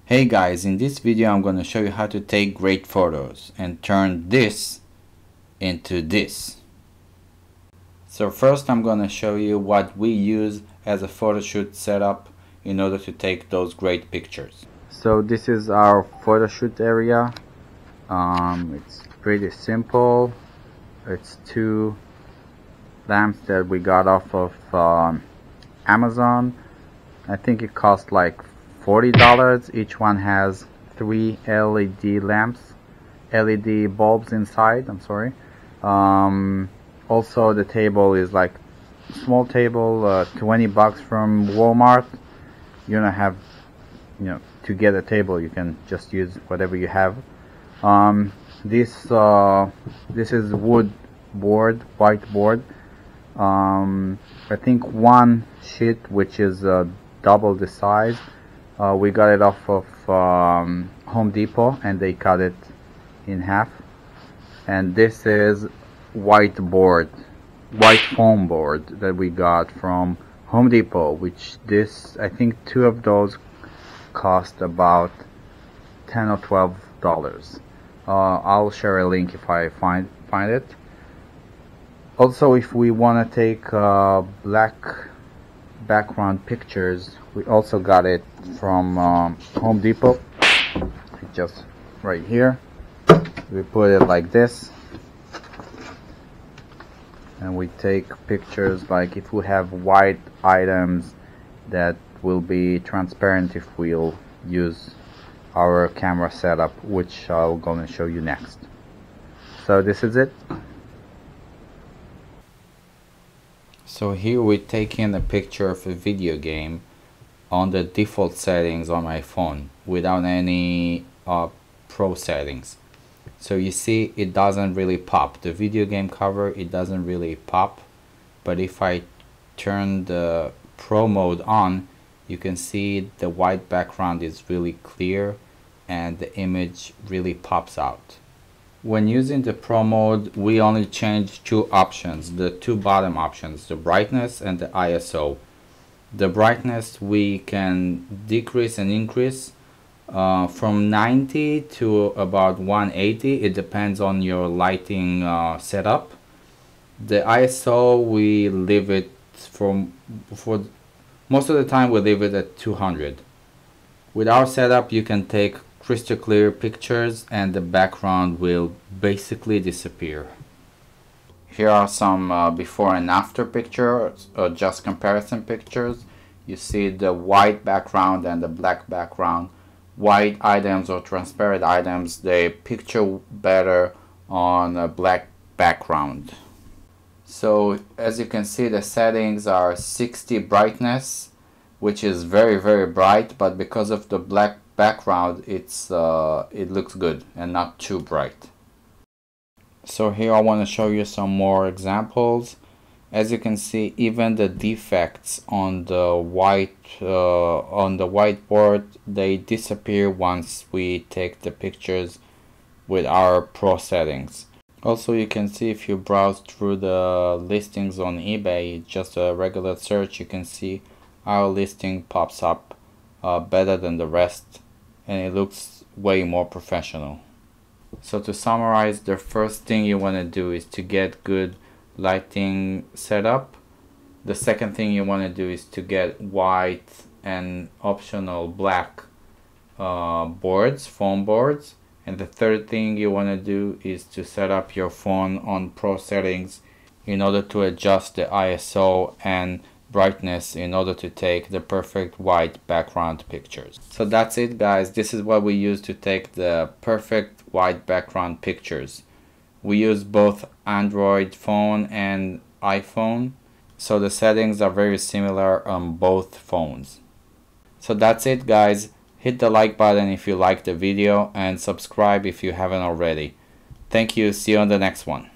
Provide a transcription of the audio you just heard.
Hey guys, in this video I'm going to show you how to take great photos and turn this into this. So first I'm going to show you what we use as a photo shoot setup in order to take those great pictures. So this is our photo shoot area. It's pretty simple. It's two lamps that we got off of Amazon. I think it cost like $40. Each one has 3 LED lamps, LED bulbs inside. I'm sorry. Also, the table is like small table, $20 from Walmart. You don't have, to get a table. You can just use whatever you have. This is wood board, white board. I think one sheet, which is double the size. We got it off of Home Depot, and they cut it in half. And this is white foam board that we got from Home Depot, which I think 2 of those cost about $10 or $12. I'll share a link if I find it. Also, if we want to take black background pictures, we also got it from Home Depot. Just right here, we put it like this, and we take pictures like if we have white items that will be transparent if we'll use our camera setup, which I'm going to show you next. So this is it. So here we're taking a picture of a video game on the default settings on my phone without any pro settings. So you see it doesn't really pop. The video game cover, it doesn't really pop. But if I turn the pro mode on, you can see the white background is really clear and the image really pops out. When using the Pro mode, we only change 2 options, the 2 bottom options, the brightness and the ISO. The brightness we can decrease and increase from 90 to about 180. It depends on your lighting setup. The ISO, we leave it for most of the time we leave it at 200. With our setup, you can take crystal clear pictures and the background will basically disappear. Here are some before and after pictures, just comparison pictures. You see the white background and the black background. White items or transparent items, they picture better on a black background. So as you can see, the settings are 60 brightness, which is very bright, but because of the black background, it looks good and not too bright. So here I want to show you some more examples. As you can see, even the defects on the whiteboard, they disappear once we take the pictures with our pro settings. Also, you can see if you browse through the listings on eBay, just a regular search, you can see our listing pops up better than the rest, and it looks way more professional. So to summarize, the first thing you want to do is to get good lighting setup. The second thing you want to do is to get white and optional black foam boards. And the third thing you want to do is to set up your phone on pro settings in order to adjust the ISO and brightness in order to take the perfect white background pictures. So that's it, guys. This is what we use to take the perfect white background pictures. We use both Android phone and iPhone, so the settings are very similar on both phones. So that's it, guys. Hit the like button if you liked the video and subscribe if you haven't already. Thank you. See you on the next one.